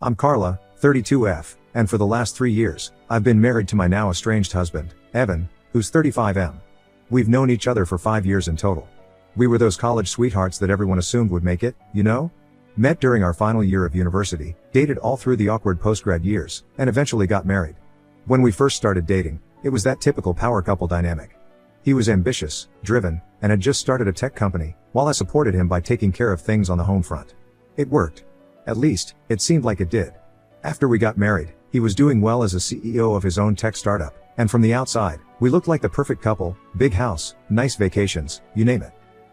I'm Carla, 32F, and for the last 3 years, I've been married to my now estranged husband, Evan, who's 35M. We've known each other for 5 years in total. We were those college sweethearts that everyone assumed would make it, you know? Met during our final year of university, dated all through the awkward postgrad years, and eventually got married. When we first started dating, it was that typical power couple dynamic. He was ambitious, driven, and had just started a tech company, while I supported him by taking care of things on the home front. It worked. At least, it seemed like it did. After we got married, he was doing well as a CEO of his own tech startup, and from the outside, we looked like the perfect couple, big house, nice vacations, you name it.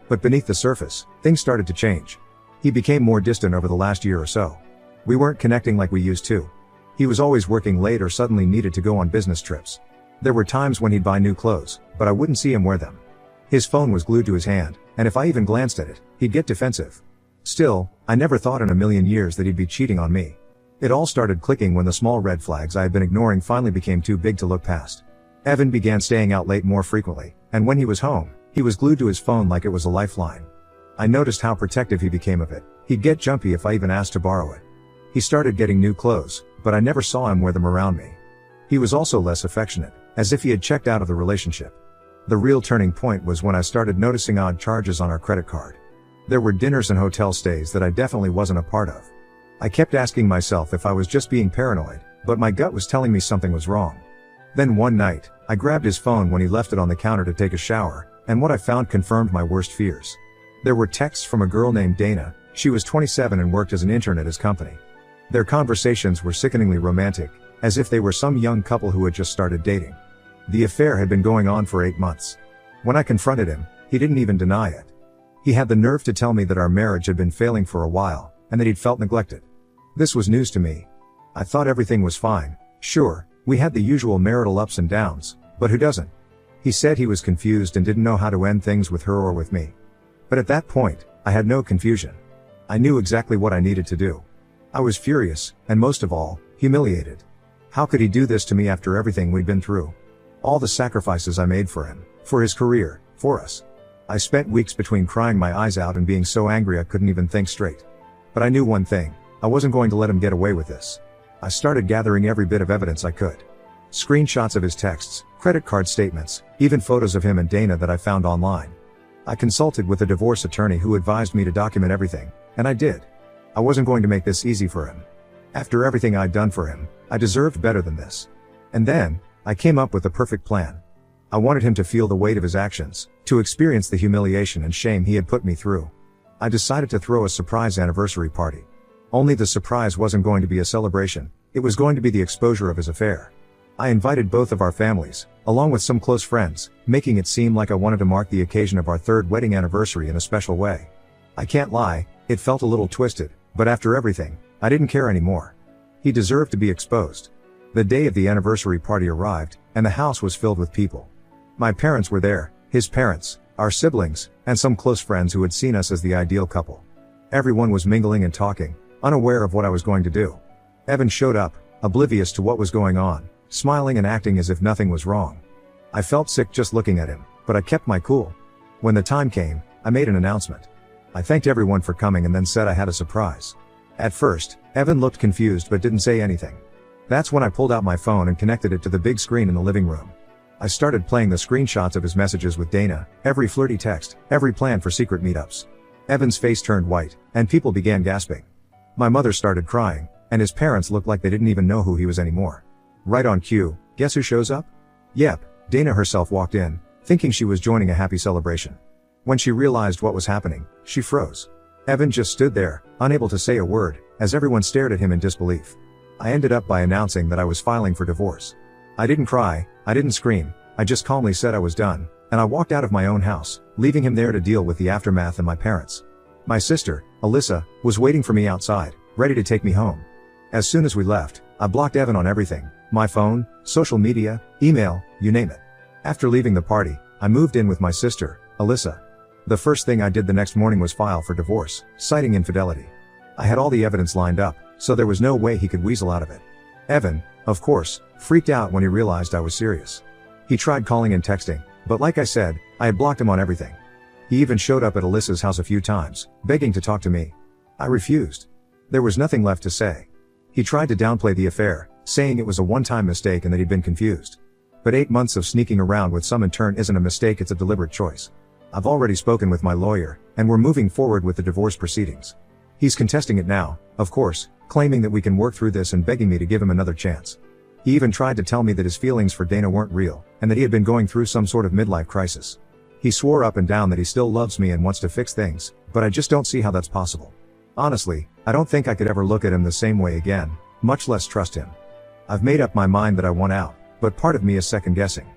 But beneath the surface, things started to change. He became more distant over the last year or so. We weren't connecting like we used to. He was always working late or suddenly needed to go on business trips. There were times when he'd buy new clothes, but I wouldn't see him wear them. His phone was glued to his hand, and if I even glanced at it, he'd get defensive. Still, I never thought in a million years that he'd be cheating on me. It all started clicking when the small red flags I had been ignoring finally became too big to look past. Evan began staying out late more frequently, and when he was home, he was glued to his phone like it was a lifeline. I noticed how protective he became of it. He'd get jumpy if I even asked to borrow it. He started getting new clothes, but I never saw him wear them around me. He was also less affectionate, as if he had checked out of the relationship. The real turning point was when I started noticing odd charges on our credit card. There were dinners and hotel stays that I definitely wasn't a part of. I kept asking myself if I was just being paranoid, but my gut was telling me something was wrong. Then one night, I grabbed his phone when he left it on the counter to take a shower, and what I found confirmed my worst fears. There were texts from a girl named Dana. She was 27 and worked as an intern at his company. Their conversations were sickeningly romantic, as if they were some young couple who had just started dating. The affair had been going on for 8 months. When I confronted him, he didn't even deny it. He had the nerve to tell me that our marriage had been failing for a while, and that he'd felt neglected. This was news to me. I thought everything was fine. Sure, we had the usual marital ups and downs, but who doesn't? He said he was confused and didn't know how to end things with her or with me. But at that point, I had no confusion. I knew exactly what I needed to do. I was furious, and most of all, humiliated. How could he do this to me after everything we'd been through? All the sacrifices I made for him, for his career, for us. I spent weeks between crying my eyes out and being so angry I couldn't even think straight. But I knew one thing. I wasn't going to let him get away with this. I started gathering every bit of evidence I could. Screenshots of his texts, credit card statements, even photos of him and Dana that I found online. I consulted with a divorce attorney who advised me to document everything, and I did. I wasn't going to make this easy for him. After everything I'd done for him, I deserved better than this. And then, I came up with the perfect plan. I wanted him to feel the weight of his actions, to experience the humiliation and shame he had put me through. I decided to throw a surprise anniversary party. Only the surprise wasn't going to be a celebration, it was going to be the exposure of his affair. I invited both of our families, along with some close friends, making it seem like I wanted to mark the occasion of our 3rd wedding anniversary in a special way. I can't lie, it felt a little twisted, but after everything, I didn't care anymore. He deserved to be exposed. The day of the anniversary party arrived, and the house was filled with people. My parents were there, his parents, our siblings, and some close friends who had seen us as the ideal couple. Everyone was mingling and talking, unaware of what I was going to do. Evan showed up, oblivious to what was going on, smiling and acting as if nothing was wrong. I felt sick just looking at him, but I kept my cool. When the time came, I made an announcement. I thanked everyone for coming and then said I had a surprise. At first, Evan looked confused but didn't say anything. That's when I pulled out my phone and connected it to the big screen in the living room. I started playing the screenshots of his messages with Dana, every flirty text, every plan for secret meetups. Evan's face turned white, and people began gasping. My mother started crying, and his parents looked like they didn't even know who he was anymore. Right on cue, guess who shows up? Yep, Dana herself walked in, thinking she was joining a happy celebration. When she realized what was happening, she froze. Evan just stood there, unable to say a word, as everyone stared at him in disbelief. I ended up by announcing that I was filing for divorce. I didn't cry, I didn't scream, I just calmly said I was done, and I walked out of my own house, leaving him there to deal with the aftermath and my parents. My sister, Alyssa, was waiting for me outside, ready to take me home. As soon as we left, I blocked Evan on everything, my phone, social media, email, you name it. After leaving the party, I moved in with my sister, Alyssa. The first thing I did the next morning was file for divorce, citing infidelity. I had all the evidence lined up, so there was no way he could weasel out of it. Evan, of course, freaked out when he realized I was serious. He tried calling and texting, but like I said, I had blocked him on everything. He even showed up at Alyssa's house a few times, begging to talk to me. I refused. There was nothing left to say. He tried to downplay the affair, saying it was a one-time mistake and that he'd been confused. But 8 months of sneaking around with some in turn isn't a mistake, it's a deliberate choice. I've already spoken with my lawyer, and we're moving forward with the divorce proceedings. He's contesting it now, of course, claiming that we can work through this and begging me to give him another chance. He even tried to tell me that his feelings for Dana weren't real, and that he had been going through some sort of midlife crisis. He swore up and down that he still loves me and wants to fix things, but I just don't see how that's possible. Honestly, I don't think I could ever look at him the same way again, much less trust him. I've made up my mind that I want out, but part of me is second guessing.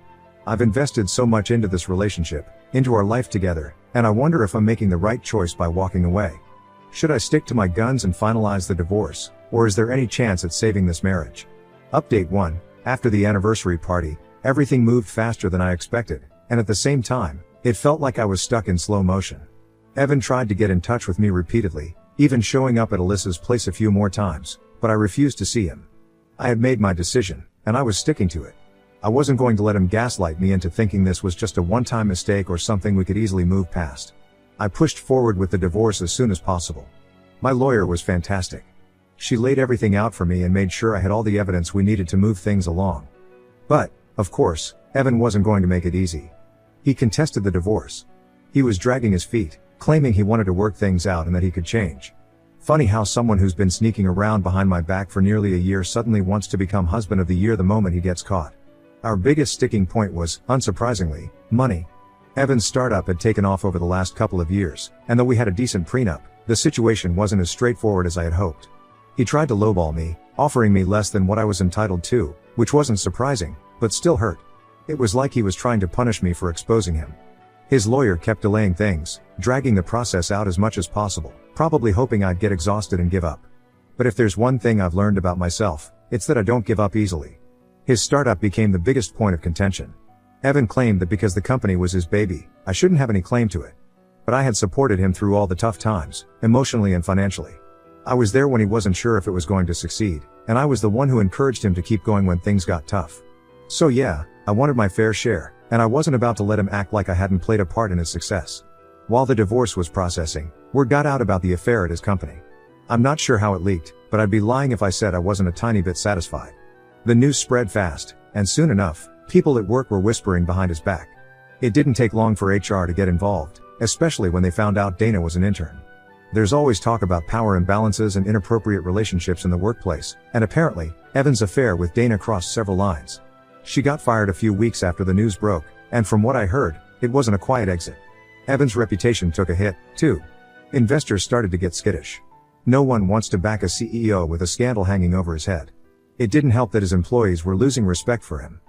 I've invested so much into this relationship, into our life together, and I wonder if I'm making the right choice by walking away. Should I stick to my guns and finalize the divorce, or is there any chance at saving this marriage? Update 1. After the anniversary party, everything moved faster than I expected, and at the same time, it felt like I was stuck in slow motion. Evan tried to get in touch with me repeatedly, even showing up at Alyssa's place a few more times, but I refused to see him. I had made my decision, and I was sticking to it. I wasn't going to let him gaslight me into thinking this was just a one-time mistake or something we could easily move past. I pushed forward with the divorce as soon as possible. My lawyer was fantastic. She laid everything out for me and made sure I had all the evidence we needed to move things along. But, of course, Evan wasn't going to make it easy. He contested the divorce. He was dragging his feet, claiming he wanted to work things out and that he could change. Funny how someone who's been sneaking around behind my back for nearly a year suddenly wants to become husband of the year the moment he gets caught. Our biggest sticking point was, unsurprisingly, money. Evan's startup had taken off over the last couple of years, and though we had a decent prenup, the situation wasn't as straightforward as I had hoped. He tried to lowball me, offering me less than what I was entitled to, which wasn't surprising, but still hurt. It was like he was trying to punish me for exposing him. His lawyer kept delaying things, dragging the process out as much as possible, probably hoping I'd get exhausted and give up. But if there's one thing I've learned about myself, it's that I don't give up easily. His startup became the biggest point of contention. Evan claimed that because the company was his baby, I shouldn't have any claim to it. But I had supported him through all the tough times, emotionally and financially. I was there when he wasn't sure if it was going to succeed, and I was the one who encouraged him to keep going when things got tough. So yeah, I wanted my fair share, and I wasn't about to let him act like I hadn't played a part in his success. While the divorce was processing, word got out about the affair at his company. I'm not sure how it leaked, but I'd be lying if I said I wasn't a tiny bit satisfied. The news spread fast, and soon enough, people at work were whispering behind his back. It didn't take long for HR to get involved, especially when they found out Dana was an intern. There's always talk about power imbalances and inappropriate relationships in the workplace, and apparently, Evan's affair with Dana crossed several lines. She got fired a few weeks after the news broke, and from what I heard, it wasn't a quiet exit. Evan's reputation took a hit, too. Investors started to get skittish. No one wants to back a CEO with a scandal hanging over his head. It didn't help that his employees were losing respect for him.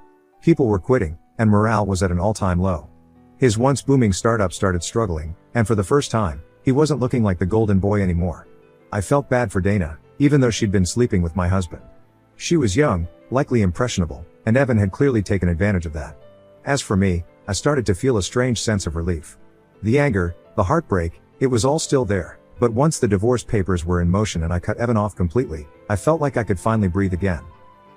People were quitting, and morale was at an all-time low. His once booming startup started struggling, and for the first time, he wasn't looking like the golden boy anymore. I felt bad for Dana, even though she'd been sleeping with my husband. She was young, likely impressionable, and Evan had clearly taken advantage of that. As for me, I started to feel a strange sense of relief. The anger, the heartbreak, it was all still there, but once the divorce papers were in motion and I cut Evan off completely, I felt like I could finally breathe again.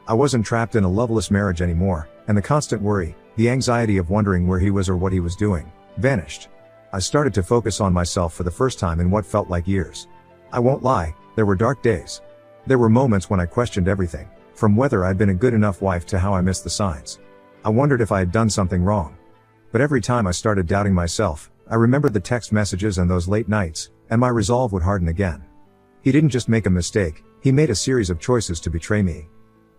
I wasn't trapped in a loveless marriage anymore, and the constant worry, the anxiety of wondering where he was or what he was doing, vanished. I started to focus on myself for the first time in what felt like years. I won't lie, there were dark days. There were moments when I questioned everything, from whether I'd been a good enough wife to how I missed the signs. I wondered if I had done something wrong. But every time I started doubting myself, I remembered the text messages and those late nights, and my resolve would harden again. He didn't just make a mistake, he made a series of choices to betray me.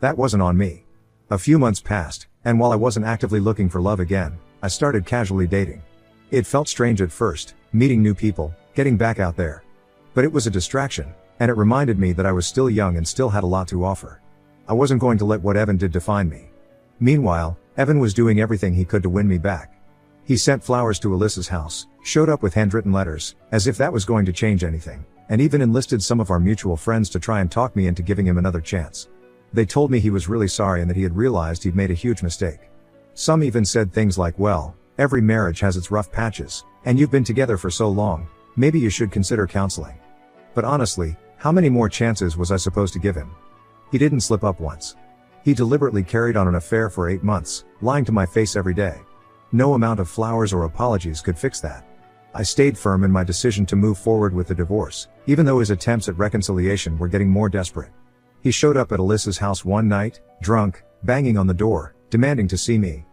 That wasn't on me. A few months passed, and while I wasn't actively looking for love again, I started casually dating. It felt strange at first, meeting new people, getting back out there. But it was a distraction, and it reminded me that I was still young and still had a lot to offer. I wasn't going to let what Evan did define me. Meanwhile, Evan was doing everything he could to win me back. He sent flowers to Alyssa's house, showed up with handwritten letters, as if that was going to change anything, and even enlisted some of our mutual friends to try and talk me into giving him another chance. They told me he was really sorry and that he had realized he'd made a huge mistake. Some even said things like, well, every marriage has its rough patches, and you've been together for so long, maybe you should consider counseling. But honestly, how many more chances was I supposed to give him? He didn't slip up once. He deliberately carried on an affair for 8 months, lying to my face every day. No amount of flowers or apologies could fix that. I stayed firm in my decision to move forward with the divorce, even though his attempts at reconciliation were getting more desperate. He showed up at Alyssa's house one night, drunk, banging on the door, demanding to see me.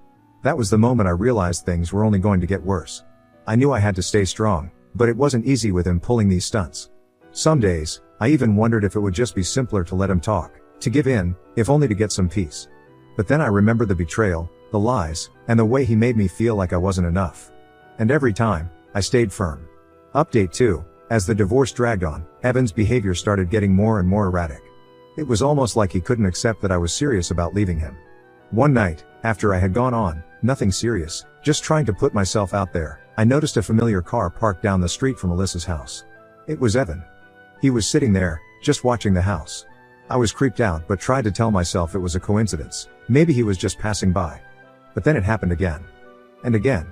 That was the moment I realized things were only going to get worse. I knew I had to stay strong, but it wasn't easy with him pulling these stunts. Some days, I even wondered if it would just be simpler to let him talk, to give in, if only to get some peace. But then I remembered the betrayal, the lies, and the way he made me feel like I wasn't enough. And every time, I stayed firm. Update 2. As the divorce dragged on, Evan's behavior started getting more and more erratic. It was almost like he couldn't accept that I was serious about leaving him. One night, after I had gone on, nothing serious, just trying to put myself out there, I noticed a familiar car parked down the street from Alyssa's house. It was Evan. He was sitting there, just watching the house. I was creeped out but tried to tell myself it was a coincidence. Maybe he was just passing by. But then it happened again. And again.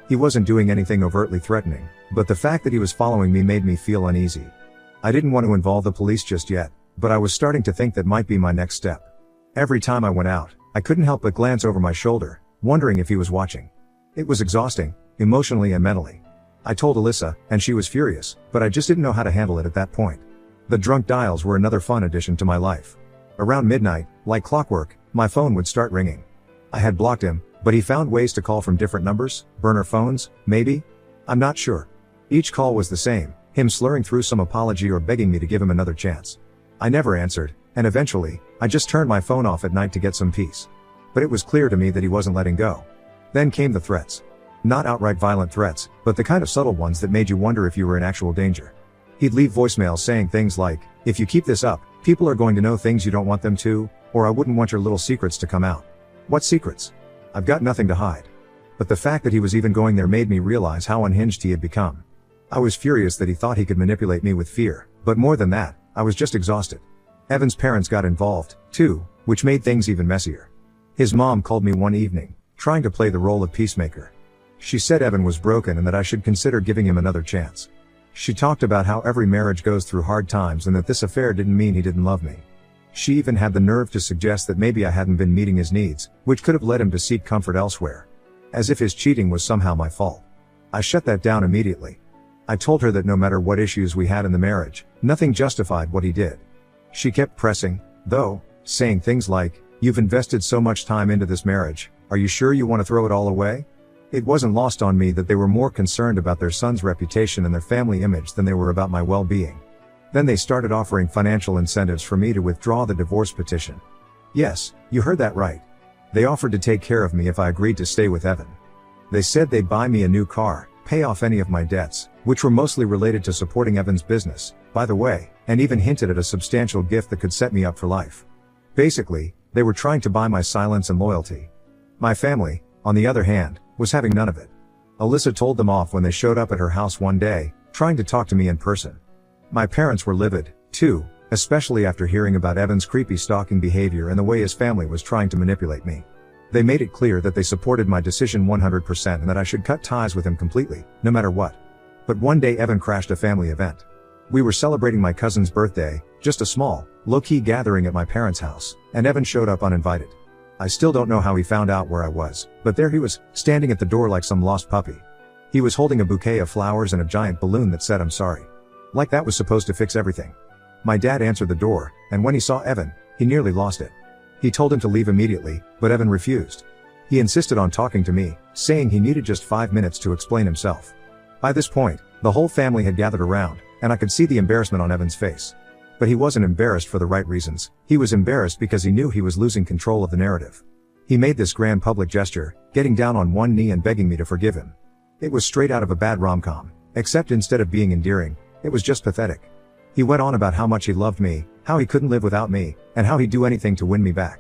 He wasn't doing anything overtly threatening, but the fact that he was following me made me feel uneasy. I didn't want to involve the police just yet, but I was starting to think that might be my next step. Every time I went out, I couldn't help but glance over my shoulder, wondering if he was watching. It was exhausting, emotionally and mentally. I told Alyssa, and she was furious, but I just didn't know how to handle it at that point. The drunk dials were another fun addition to my life. Around midnight, like clockwork, my phone would start ringing. I had blocked him, but he found ways to call from different numbers, burner phones, maybe? I'm not sure. Each call was the same, him slurring through some apology or begging me to give him another chance. I never answered, and eventually, I just turned my phone off at night to get some peace. But it was clear to me that he wasn't letting go. Then came the threats. Not outright violent threats, but the kind of subtle ones that made you wonder if you were in actual danger. He'd leave voicemails saying things like, "If you keep this up, people are going to know things you don't want them to," or "I wouldn't want your little secrets to come out." What secrets? I've got nothing to hide. But the fact that he was even going there made me realize how unhinged he had become. I was furious that he thought he could manipulate me with fear, but more than that, I was just exhausted. Evan's parents got involved, too, which made things even messier. His mom called me one evening, trying to play the role of peacemaker. She said Evan was broken and that I should consider giving him another chance. She talked about how every marriage goes through hard times and that this affair didn't mean he didn't love me. She even had the nerve to suggest that maybe I hadn't been meeting his needs, which could have led him to seek comfort elsewhere. As if his cheating was somehow my fault. I shut that down immediately. I told her that no matter what issues we had in the marriage, nothing justified what he did. She kept pressing, though, saying things like, "You've invested so much time into this marriage, are you sure you want to throw it all away?" It wasn't lost on me that they were more concerned about their son's reputation and their family image than they were about my well-being. Then they started offering financial incentives for me to withdraw the divorce petition. Yes, you heard that right. They offered to take care of me if I agreed to stay with Evan. They said they'd buy me a new car, pay off any of my debts, which were mostly related to supporting Evan's business, by the way, and even hinted at a substantial gift that could set me up for life. Basically, they were trying to buy my silence and loyalty. My family, on the other hand, was having none of it. Alyssa told them off when they showed up at her house one day, trying to talk to me in person. My parents were livid, too, especially after hearing about Evan's creepy stalking behavior and the way his family was trying to manipulate me. They made it clear that they supported my decision 100% and that I should cut ties with him completely, no matter what. But one day Evan crashed a family event. We were celebrating my cousin's birthday, just a small, low-key gathering at my parents' house, and Evan showed up uninvited. I still don't know how he found out where I was, but there he was, standing at the door like some lost puppy. He was holding a bouquet of flowers and a giant balloon that said "I'm sorry." Like that was supposed to fix everything. My dad answered the door, and when he saw Evan, he nearly lost it. He told him to leave immediately, but Evan refused. He insisted on talking to me, saying he needed just 5 minutes to explain himself. By this point, the whole family had gathered around, and I could see the embarrassment on Evan's face. But he wasn't embarrassed for the right reasons. He was embarrassed because he knew he was losing control of the narrative. He made this grand public gesture, getting down on one knee and begging me to forgive him. It was straight out of a bad rom-com, except instead of being endearing, it was just pathetic. He went on about how much he loved me, how he couldn't live without me, and how he'd do anything to win me back.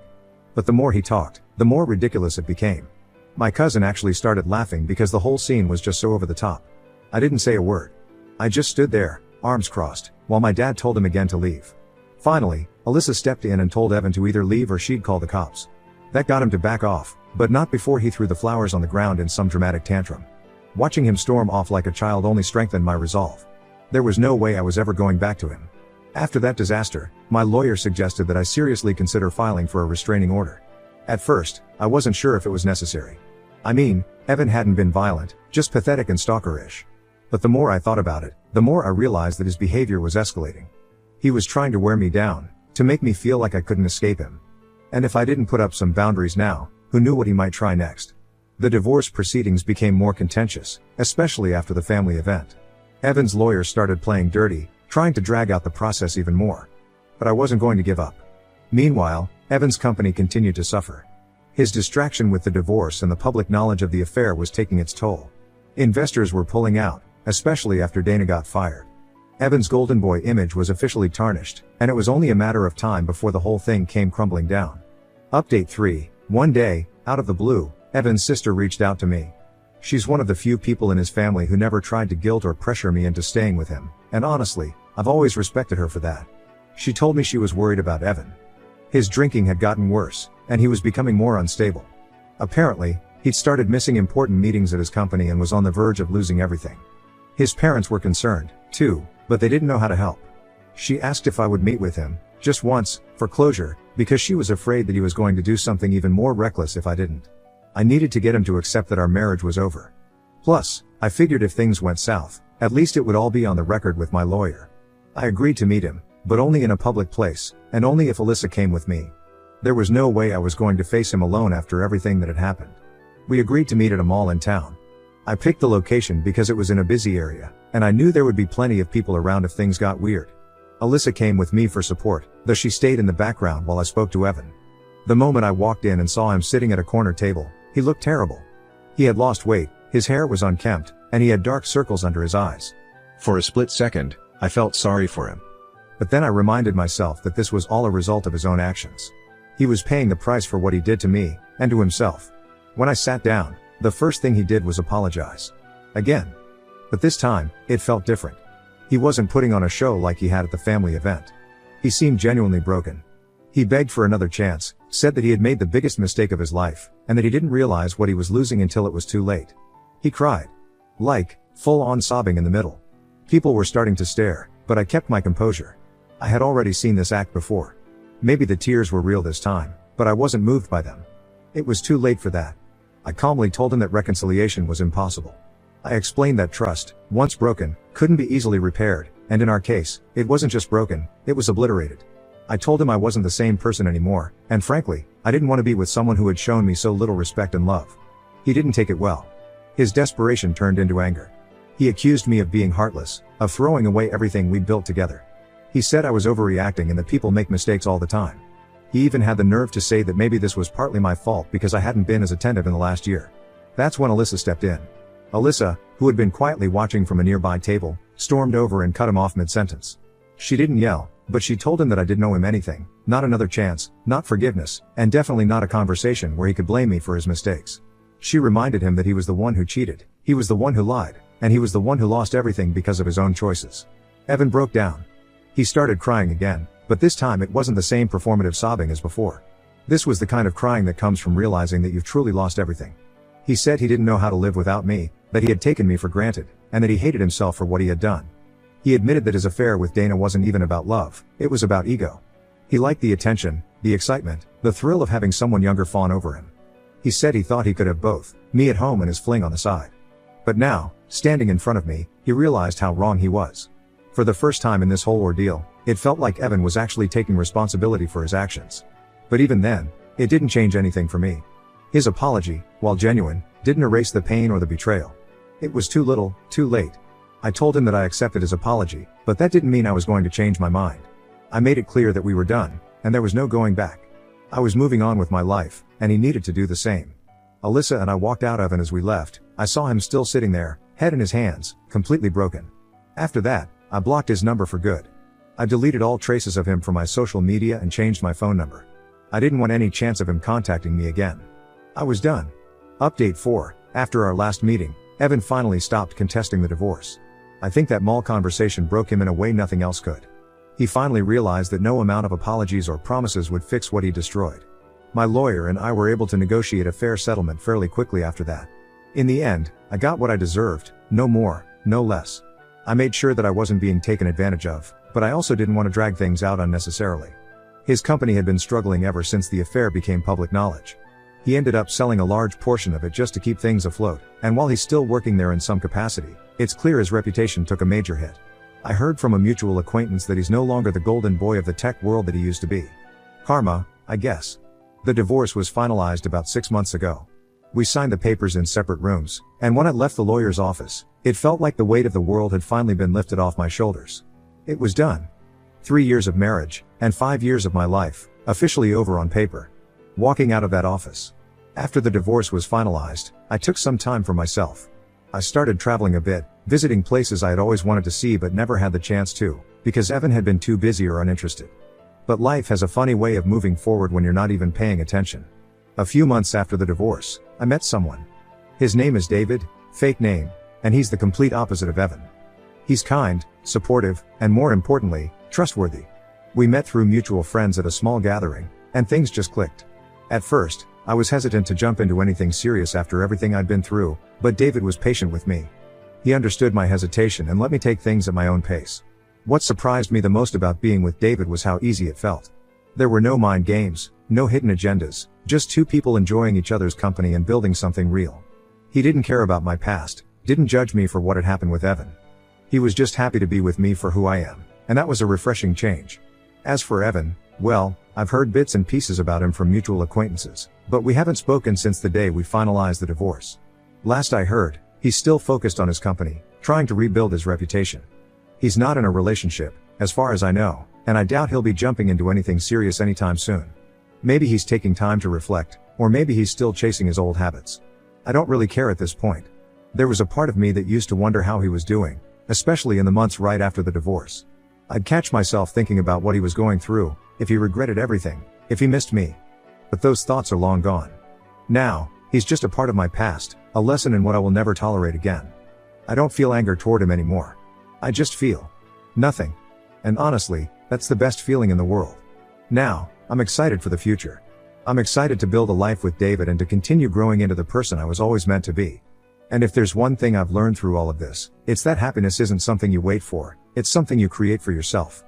But the more he talked, the more ridiculous it became. My cousin actually started laughing because the whole scene was just so over the top. I didn't say a word. I just stood there, arms crossed, while my dad told him again to leave. Finally, Alyssa stepped in and told Evan to either leave or she'd call the cops. That got him to back off, but not before he threw the flowers on the ground in some dramatic tantrum. Watching him storm off like a child only strengthened my resolve. There was no way I was ever going back to him. After that disaster, my lawyer suggested that I seriously consider filing for a restraining order. At first, I wasn't sure if it was necessary. I mean, Evan hadn't been violent, just pathetic and stalkerish. But the more I thought about it, the more I realized that his behavior was escalating. He was trying to wear me down, to make me feel like I couldn't escape him. And if I didn't put up some boundaries now, who knew what he might try next? The divorce proceedings became more contentious, especially after the family event. Evan's lawyer started playing dirty, trying to drag out the process even more. But I wasn't going to give up. Meanwhile, Evan's company continued to suffer. His distraction with the divorce and the public knowledge of the affair was taking its toll. Investors were pulling out, especially after Dana got fired. Evan's golden boy image was officially tarnished, and it was only a matter of time before the whole thing came crumbling down. Update 3. One day, out of the blue, Evan's sister reached out to me. She's one of the few people in his family who never tried to guilt or pressure me into staying with him, and honestly, I've always respected her for that. She told me she was worried about Evan. His drinking had gotten worse, and he was becoming more unstable. Apparently, he'd started missing important meetings at his company and was on the verge of losing everything. His parents were concerned, too, but they didn't know how to help. She asked if I would meet with him, just once, for closure, because she was afraid that he was going to do something even more reckless if I didn't. I needed to get him to accept that our marriage was over. Plus, I figured if things went south, at least it would all be on the record with my lawyer. I agreed to meet him, but only in a public place, and only if Alyssa came with me. There was no way I was going to face him alone after everything that had happened. We agreed to meet at a mall in town. I picked the location because it was in a busy area, and I knew there would be plenty of people around if things got weird. Alyssa came with me for support, though she stayed in the background while I spoke to Evan. The moment I walked in and saw him sitting at a corner table, he looked terrible. He had lost weight, his hair was unkempt, and he had dark circles under his eyes. For a split second, I felt sorry for him. But then I reminded myself that this was all a result of his own actions. He was paying the price for what he did to me, and to himself. When I sat down, the first thing he did was apologize. Again. But this time, it felt different. He wasn't putting on a show like he had at the family event. He seemed genuinely broken. He begged for another chance, said that he had made the biggest mistake of his life, and that he didn't realize what he was losing until it was too late. He cried. Like, full-on sobbing in the middle. People were starting to stare, but I kept my composure. I had already seen this act before. Maybe the tears were real this time, but I wasn't moved by them. It was too late for that. I calmly told him that reconciliation was impossible. I explained that trust, once broken, couldn't be easily repaired, and in our case, it wasn't just broken, it was obliterated. I told him I wasn't the same person anymore, and frankly, I didn't want to be with someone who had shown me so little respect and love. He didn't take it well. His desperation turned into anger. He accused me of being heartless, of throwing away everything we'd built together. He said I was overreacting and that people make mistakes all the time. He even had the nerve to say that maybe this was partly my fault because I hadn't been as attentive in the last year. That's when Alyssa stepped in. Alyssa, who had been quietly watching from a nearby table, stormed over and cut him off mid-sentence. She didn't yell, but she told him that I didn't owe him anything, not another chance, not forgiveness, and definitely not a conversation where he could blame me for his mistakes. She reminded him that he was the one who cheated, he was the one who lied, and he was the one who lost everything because of his own choices. Evan broke down. He started crying again, but this time it wasn't the same performative sobbing as before. This was the kind of crying that comes from realizing that you've truly lost everything. He said he didn't know how to live without me, that he had taken me for granted, and that he hated himself for what he had done. He admitted that his affair with Dana wasn't even about love, it was about ego. He liked the attention, the excitement, the thrill of having someone younger fawn over him. He said he thought he could have both, me at home and his fling on the side. But now, standing in front of me, he realized how wrong he was. For the first time in this whole ordeal, it felt like Evan was actually taking responsibility for his actions. But even then, it didn't change anything for me. His apology, while genuine, didn't erase the pain or the betrayal. It was too little, too late. I told him that I accepted his apology, but that didn't mean I was going to change my mind. I made it clear that we were done, and there was no going back. I was moving on with my life, and he needed to do the same. Alyssa and I walked out of, and as we left, I saw him still sitting there, head in his hands, completely broken. After that, I blocked his number for good. I deleted all traces of him from my social media and changed my phone number. I didn't want any chance of him contacting me again. I was done. Update 4. After our last meeting, Evan finally stopped contesting the divorce. I think that mall conversation broke him in a way nothing else could. He finally realized that no amount of apologies or promises would fix what he destroyed. My lawyer and I were able to negotiate a fair settlement fairly quickly after that. In the end, I got what I deserved, no more, no less. I made sure that I wasn't being taken advantage of, but I also didn't want to drag things out unnecessarily. His company had been struggling ever since the affair became public knowledge. He ended up selling a large portion of it just to keep things afloat, and while he's still working there in some capacity, it's clear his reputation took a major hit. I heard from a mutual acquaintance that he's no longer the golden boy of the tech world that he used to be. Karma, I guess. The divorce was finalized about 6 months ago. We signed the papers in separate rooms, and when I left the lawyer's office, it felt like the weight of the world had finally been lifted off my shoulders. It was done. 3 years of marriage, and 5 years of my life, officially over on paper. Walking out of that office. After the divorce was finalized, I took some time for myself. I started traveling a bit, visiting places I had always wanted to see but never had the chance to, because Evan had been too busy or uninterested. But life has a funny way of moving forward when you're not even paying attention. A few months after the divorce, I met someone. His name is David, fake name, and he's the complete opposite of Evan. He's kind, supportive, and more importantly, trustworthy. We met through mutual friends at a small gathering, and things just clicked. At first, I was hesitant to jump into anything serious after everything I'd been through, but David was patient with me. He understood my hesitation and let me take things at my own pace. What surprised me the most about being with David was how easy it felt. There were no mind games, no hidden agendas, just two people enjoying each other's company and building something real. He didn't care about my past, didn't judge me for what had happened with Evan. He was just happy to be with me for who I am, and that was a refreshing change. As for Evan, well, I've heard bits and pieces about him from mutual acquaintances, but we haven't spoken since the day we finalized the divorce. Last I heard, he's still focused on his company, trying to rebuild his reputation. He's not in a relationship, as far as I know, and I doubt he'll be jumping into anything serious anytime soon. Maybe he's taking time to reflect, or maybe he's still chasing his old habits. I don't really care at this point. There was a part of me that used to wonder how he was doing, especially in the months right after the divorce. I'd catch myself thinking about what he was going through, if he regretted everything, if he missed me. But those thoughts are long gone. Now, he's just a part of my past, a lesson in what I will never tolerate again. I don't feel anger toward him anymore. I just feel nothing. And honestly, that's the best feeling in the world. Now, I'm excited for the future. I'm excited to build a life with David and to continue growing into the person I was always meant to be. And if there's one thing I've learned through all of this, it's that happiness isn't something you wait for, it's something you create for yourself.